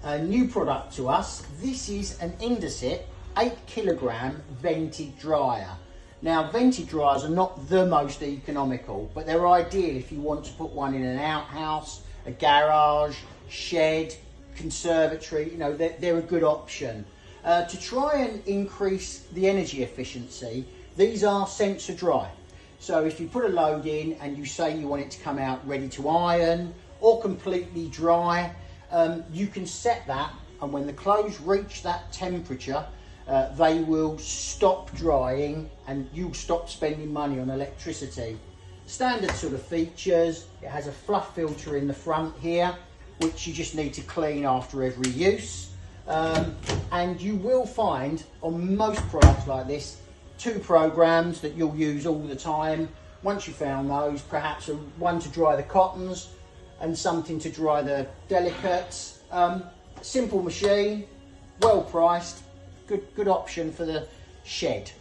a new product to us. This is an Indesit 8 kilogram vented dryer. Now, vented dryers are not the most economical, but they're ideal if you want to put one in an outhouse, a garage, shed, conservatory. You know, they're a good option. To try and increase the energy efficiency, these are sensor dry. So if you put a load in and you say you want it to come out ready to iron or completely dry, you can set that, and when the clothes reach that temperature, they will stop drying and you'll stop spending money on electricity. Standard sort of features: it has a fluff filter in the front here, which you just need to clean after every use. And you will find on most products like this 2 programs that you'll use all the time. Once you've found those, perhaps one to dry the cottons and something to dry the delicates. Simple machine, well priced, good option for the shed.